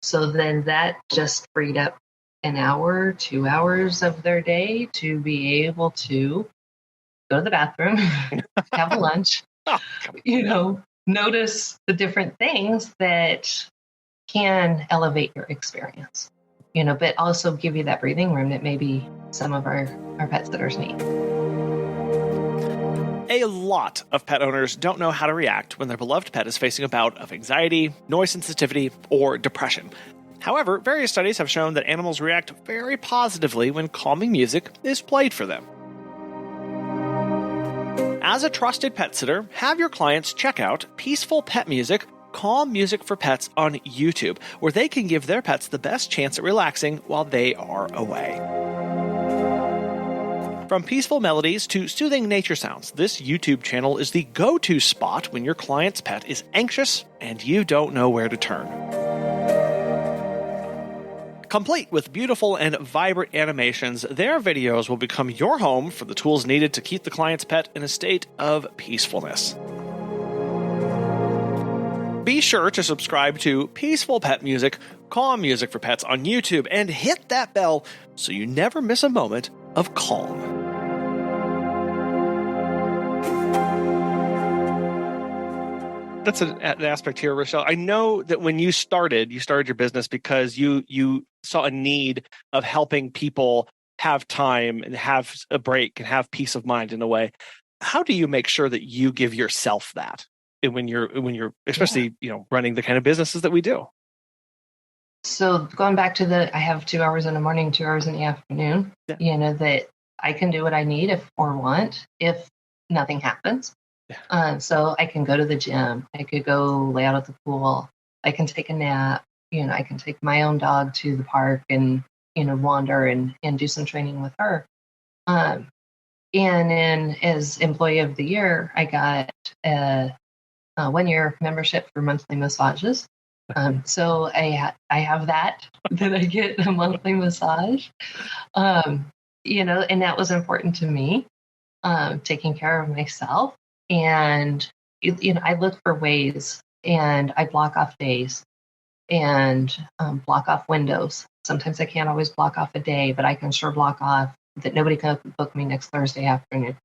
So then that just freed up an hour, 2 hours of their day to be able to go to the bathroom, have a lunch, notice the different things that can elevate your experience. but also give you that breathing room that maybe some of our pet sitters need. A lot of pet owners don't know how to react when their beloved pet is facing a bout of anxiety, noise sensitivity, or depression. However, various studies have shown that animals react very positively when calming music is played for them. As a trusted pet sitter, have your clients check out Peaceful Pet Music, Calm Music for Pets on YouTube, where they can give their pets the best chance at relaxing while they are away. From peaceful melodies to soothing nature sounds, this YouTube channel is the go-to spot when your client's pet is anxious and you don't know where to turn. Complete with beautiful and vibrant animations, their videos will become your home for the tools needed to keep the client's pet in a state of peacefulness. Be sure to subscribe to Peaceful Pet Music, Calm Music for Pets on YouTube, and hit that bell so you never miss a moment of calm. That's an aspect here, Rachelle. I know that when you started your business because you saw a need of helping people have time and have a break and have peace of mind in a way. How do you make sure that you give yourself that when you're especially running the kind of businesses that we do? So going back to I have 2 hours in the morning, 2 hours in the afternoon. Yeah. That I can do what I need or want if nothing happens. Yeah. So I can go to the gym. I could go lay out at the pool. I can take a nap. I can take my own dog to the park and, wander and do some training with her. And then as Employee of the Year, I got a 1-year membership for monthly massages. So I have that I get a monthly massage. And that was important to me, taking care of myself. And, I look for ways and I block off days and block off windows. Sometimes I can't always block off a day, but I can sure block off that nobody can book me next Thursday afternoon.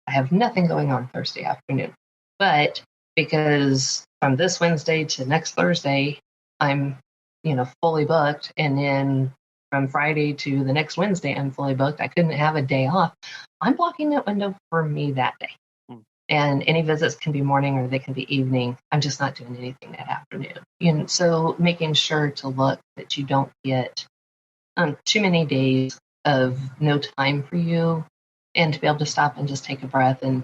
I have nothing going on Thursday afternoon, but because from this Wednesday to next Thursday, I'm, fully booked. And then from Friday to the next Wednesday, I'm fully booked. I couldn't have a day off. I'm blocking that window for me that day. And any visits can be morning or they can be evening. I'm just not doing anything that afternoon. So making sure to look that you don't get too many days of no time for you and to be able to stop and just take a breath and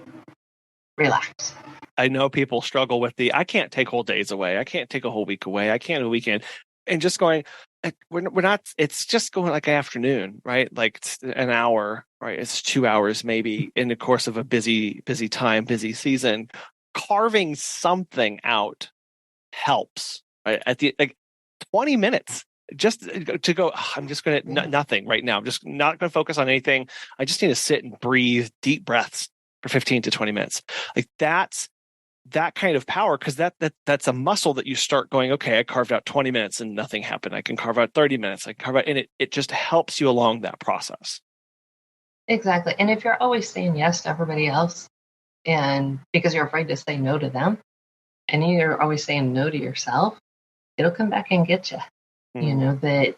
relax. I know people struggle with I can't take whole days away. I can't take a whole week away. I can't a weekend. And just going, we're not, it's just going like an afternoon, right? Like it's an hour, right? It's 2 hours maybe in the course of a busy time, busy season. Carving something out helps, right? At the 20 minutes just to go, I'm just going to nothing right now. I'm just not going to focus on anything. I just need to sit and breathe deep breaths for 15 to 20 minutes. Like that's that kind of power, because that's a muscle that you start going, okay, I carved out 20 minutes and nothing happened. I can carve out 30 minutes. I can carve out, and it just helps you along that process. Exactly. And if you're always saying yes to everybody else, and because you're afraid to say no to them, and you're always saying no to yourself, it'll come back and get you. That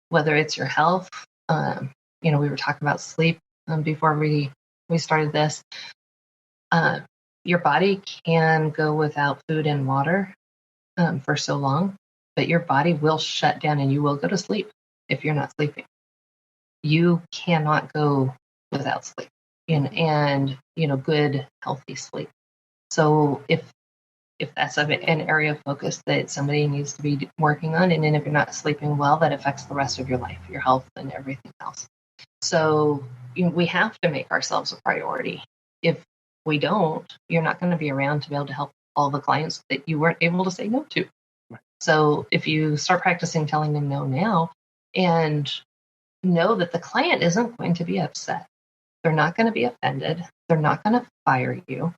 whether it's your health, we were talking about sleep before we started this. Your body can go without food and water for so long, but your body will shut down and you will go to sleep if you're not sleeping. You cannot go without sleep and good, healthy sleep. So if that's an area of focus that somebody needs to be working on, and then if you're not sleeping well, that affects the rest of your life, your health and everything else. So we have to make ourselves a priority. If we don't, you're not going to be around to be able to help all the clients that you weren't able to say no to. Right. So if you start practicing telling them no now, and know that the client isn't going to be upset, they're not going to be offended, they're not going to fire you.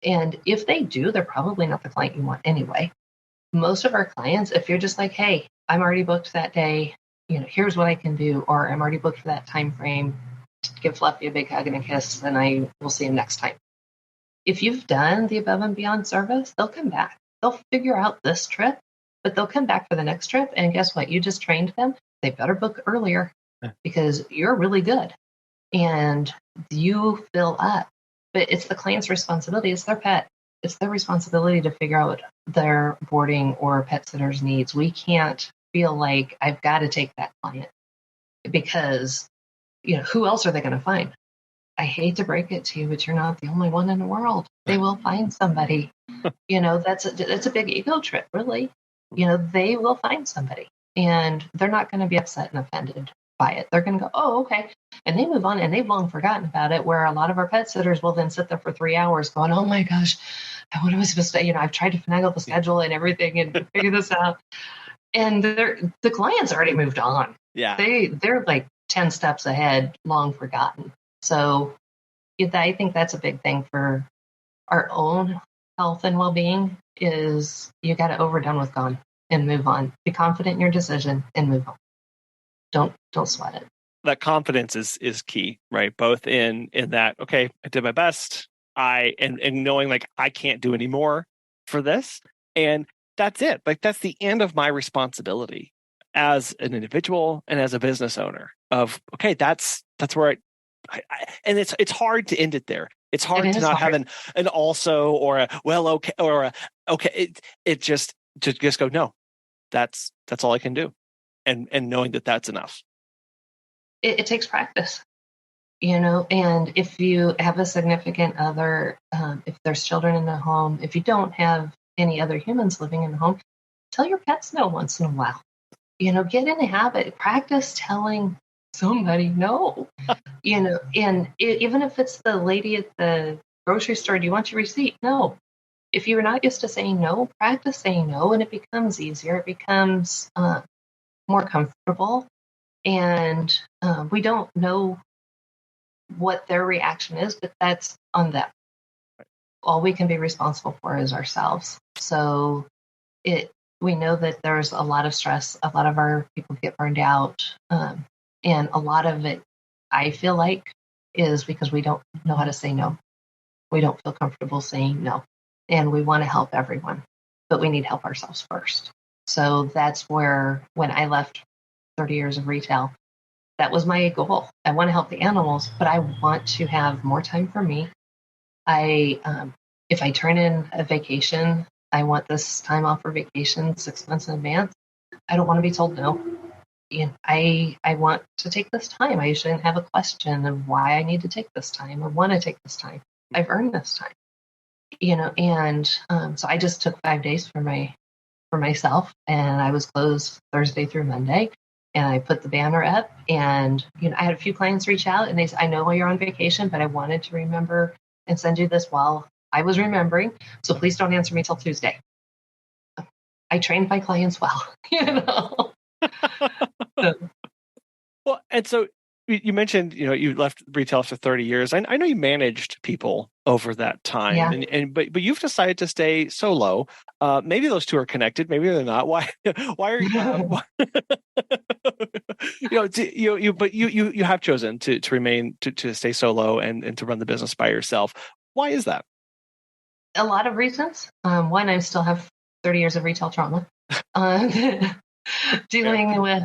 And if they do, they're probably not the client you want anyway. Most of our clients, if you're just like, hey, I'm already booked that day, here's what I can do, or I'm already booked for that time frame, give Fluffy a big hug and a kiss, and I will see him next time. If you've done the above and beyond service, they'll come back. They'll figure out this trip, but they'll come back for the next trip. And guess what? You just trained them they better book earlier because you're really good and you fill up. But it's the client's responsibility. It's their pet. It's their responsibility to figure out their boarding or pet sitter's needs. We can't feel like I've got to take that client because, who else are they going to find? I hate to break it to you, but you're not the only one in the world. They will find somebody. That's a big ego trip, really. They will find somebody, and they're not going to be upset and offended by it. They're going to go, oh, okay. And they move on, and they've long forgotten about it, where a lot of our pet sitters will then sit there for 3 hours going, oh my gosh, what am I supposed to, I've tried to finagle the schedule and everything and figure this out. And the client's already moved on. Yeah. They're like 10 steps ahead, long forgotten. So I think that's a big thing for our own health and well-being is you got to overdone with gone and move on. Be confident in your decision and move on. Don't sweat it. That confidence is key, right? Both in that, okay, I did my best. And knowing like I can't do any more for this. And that's it. Like that's the end of my responsibility as an individual and as a business owner of, okay, that's where I and it's hard to end it there. It's hard to not have an also or a well, okay, or a okay. It just to just go, no, that's all I can do. And knowing that that's enough. It takes practice, and if you have a significant other, if there's children in the home, if you don't have any other humans living in the home, tell your pets no once in a while. Get in a habit, practice telling somebody no, and even if it's the lady at the grocery store, do you want your receipt? No. If you're not used to saying no, practice saying no, and it becomes easier. It becomes more comfortable. And we don't know what their reaction is, but that's on them. All we can be responsible for is ourselves. So we know that there's a lot of stress. A lot of our people get burned out. And a lot of it, I feel like, is because we don't know how to say no. We don't feel comfortable saying no. And we want to help everyone, but we need help ourselves first. So that's where, when I left 30 years of retail, that was my goal. I want to help the animals, but I want to have more time for me. If I turn in a vacation, I want this time off for vacation 6 months in advance. I don't want to be told no. I want to take this time. I shouldn't have a question of why I need to take this time. I want to take this time. I've earned this time. And so I just took 5 days for myself, and I was closed Thursday through Monday. And I put the banner up, and I had a few clients reach out, and they said, I know you're on vacation, but I wanted to remember and send you this while I was remembering. So please don't answer me till Tuesday. I trained my clients well, Well, and so you mentioned, you left retail for 30 years. I know you managed people over that time, yeah. but you've decided to stay solo. Maybe those two are connected. Maybe they're not. Why are you? But you have chosen to remain to stay solo and to run the business by yourself. Why is that? A lot of reasons. One, I still have 30 years of retail trauma. Dealing with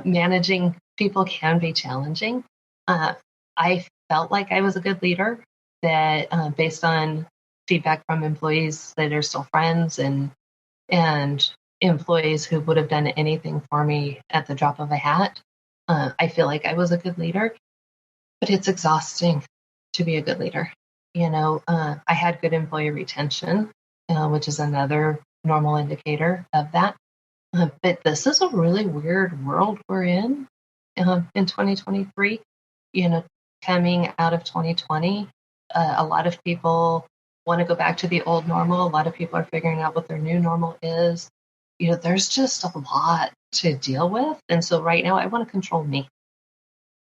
managing people can be challenging. I felt like I was a good leader, that based on feedback from employees that are still friends and employees who would have done anything for me at the drop of a hat. I feel like I was a good leader, but it's exhausting to be a good leader. I had good employee retention, which is another normal indicator of that. But this is a really weird world we're in 2023. Coming out of 2020, a lot of people want to go back to the old normal. A lot of people are figuring out what their new normal is. There's just a lot to deal with. And so right now I want to control me.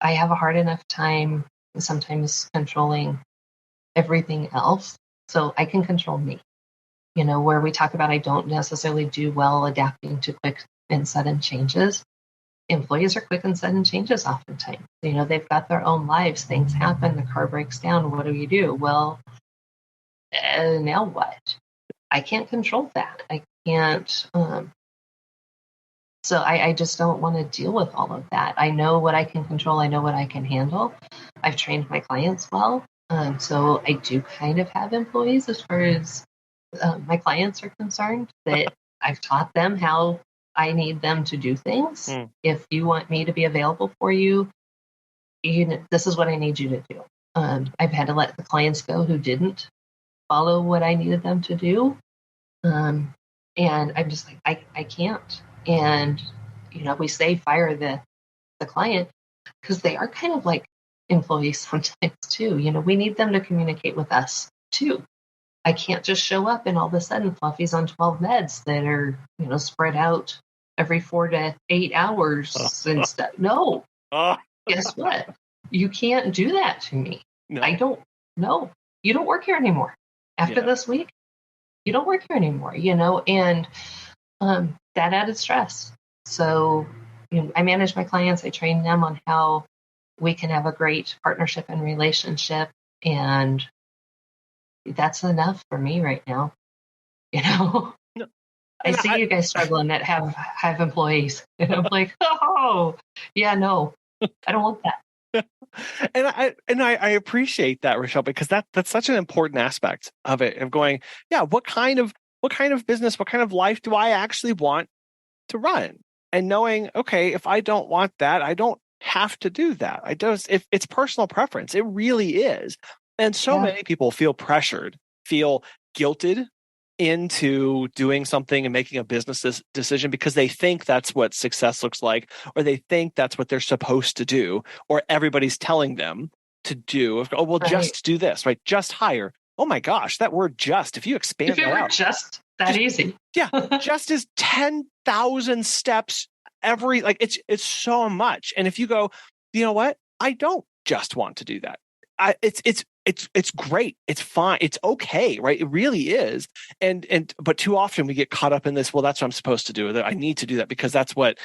I have a hard enough time sometimes controlling everything else. So I can control me. Where we talk about I don't necessarily do well adapting to quick and sudden changes. Employees are quick and sudden changes oftentimes. They've got their own lives. Things happen. The car breaks down. What do you do? Well, now what? I can't control that. I can't. So So I just don't want to deal with all of that. I know what I can control. I know what I can handle. I've trained my clients well. So I do kind of have employees as far as my clients are concerned, that I've taught them how I need them to do things. If you want me to be available for you, this is what I need you to do. I've had to let the clients go who didn't follow what I needed them to do. And I'm just like, I can't. And, we say fire the client because they are kind of like employees sometimes too. We need them to communicate with us too. I can't just show up and all of a sudden Fluffy's on 12 meds that are, spread out every 4 to 8 hours and stuff. No, guess what? You can't do that to me. No. I don't know. You don't work here anymore. After this week, you don't work here anymore, and that added stress. So, I manage my clients. I train them on how we can have a great partnership and relationship. And that's enough for me right now. No. I see you guys struggling that have employees. And I'm like, oh, yeah, no, I don't want that. And I appreciate that, Rachelle, because that's such an important aspect of it, of going, what kind of business, what kind of life do I actually want to run? And knowing, okay, if I don't want that, I don't have to do that. If it's personal preference, it really is. And so many people feel pressured, feel guilted into doing something and making a business decision because they think that's what success looks like, or they think that's what they're supposed to do, or everybody's telling them to do. Oh, well, just do this, right? Just hire. Oh my gosh, that word "just," if you expand that out, just that easy. Just is 10,000 steps every, it's so much. And if you go, you know what? I don't just want to do that. It's great. It's fine. It's okay, right? It really is. But too often we get caught up in this. Well, that's what I'm supposed to do. That I need to do that because that's what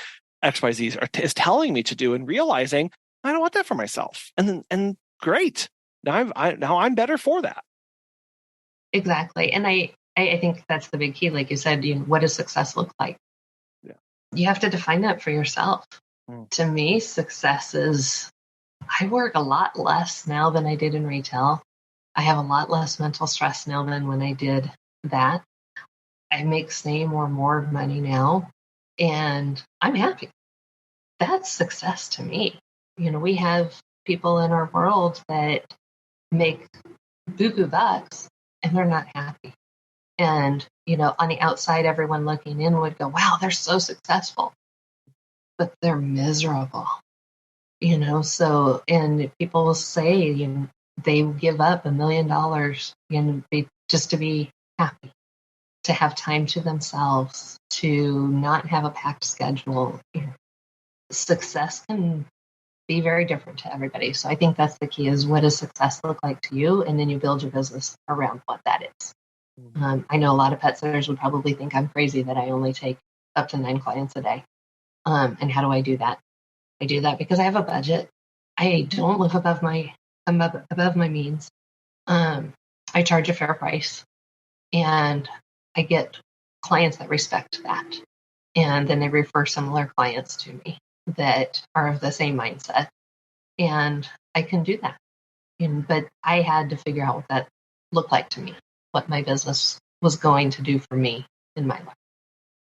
XYZ is telling me to do, and realizing I don't want that for myself. And great. Now I'm better for that. Exactly. And I think that's the big key. Like you said, what does success look like? Yeah. You have to define that for yourself. To me, success is, I work a lot less now than I did in retail. I have a lot less mental stress now than when I did that. I make same or more money now, and I'm happy. That's success to me. We have people in our world that make buku bucks and they're not happy. And, on the outside, everyone looking in would go, wow, they're so successful, but they're miserable. So, and people will say, they give up $1 million, just to be happy, to have time to themselves, to not have a packed schedule. Success can be very different to everybody. So I think that's the key, is what does success look like to you? And then you build your business around what that is. I know a lot of pet sitters would probably think I'm crazy that I only take up to 9 clients a day. And how do I do that? I do that because I have a budget. I don't live above my means. I charge a fair price, and I get clients that respect that. And then they refer similar clients to me that are of the same mindset. And I can do that. But I had to figure out what that looked like to me, what my business was going to do for me in my life.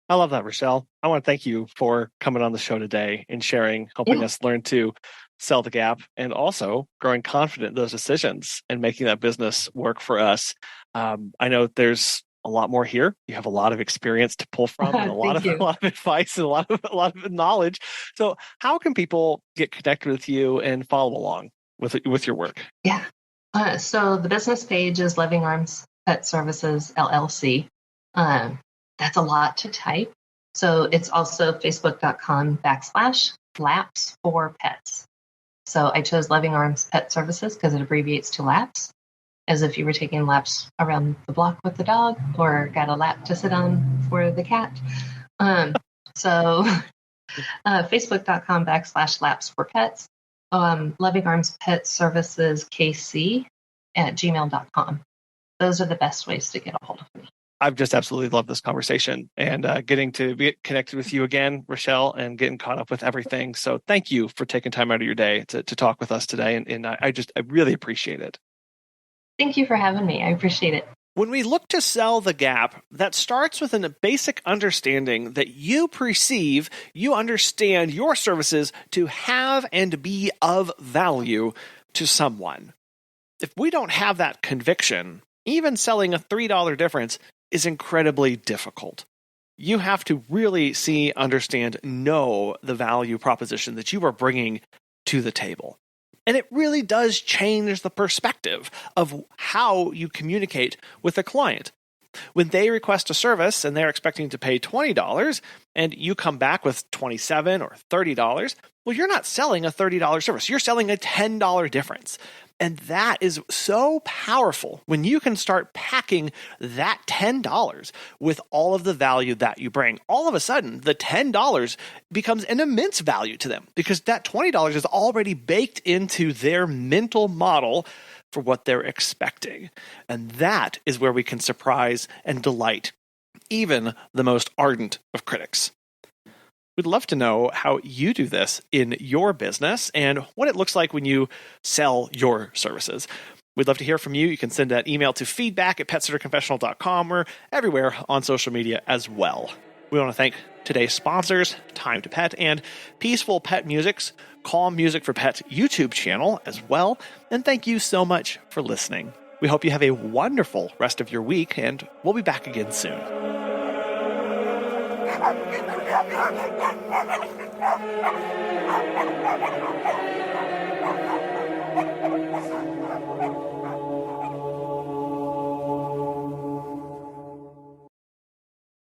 I love that, Rachelle. I want to thank you for coming on the show today and sharing, helping us learn to sell the gap, and also growing confident in those decisions and making that business work for us. I know there's a lot more here. You have a lot of experience to pull from, and a lot of advice and a lot of knowledge. So how can people get connected with you and follow along with your work? Yeah. So the business page is Loving Arms Pet Services LLC. That's a lot to type. So it's also facebook.com/laps for pets. So I chose Loving Arms Pet Services because it abbreviates to laps, as if you were taking laps around the block with the dog, or got a lap to sit on for the cat. So facebook.com/laps for pets. Loving Arms Pet Services KC @gmail.com. Those are the best ways to get a hold of me. I've just absolutely loved this conversation and getting to get connected with you again, Rachelle, and getting caught up with everything. So thank you for taking time out of your day to talk with us today. And I really appreciate it. Thank you for having me. I appreciate it. When we look to sell the gap, that starts with a basic understanding that you understand your services to have and be of value to someone. If we don't have that conviction, even selling a $3 difference is incredibly difficult. You have to really see, understand, know the value proposition that you are bringing to the table. And it really does change the perspective of how you communicate with a client. When they request a service and they're expecting to pay $20 and you come back with $27 or $30, well, you're not selling a $30 service. You're selling a $10 difference. And that is so powerful when you can start packing that $10 with all of the value that you bring. All of a sudden, the $10 becomes an immense value to them because that $20 is already baked into their mental model for what they're expecting. And that is where we can surprise and delight even the most ardent of critics. We'd love to know how you do this in your business and what it looks like when you sell your services. We'd love to hear from you. You can send that email to feedback@petsitterconfessional.com or everywhere on social media as well. We want to thank today's sponsors, Time to Pet and Peaceful Pet Music's Calm Music for Pet YouTube channel as well. And thank you so much for listening. We hope you have a wonderful rest of your week, and we'll be back again soon. Thank you.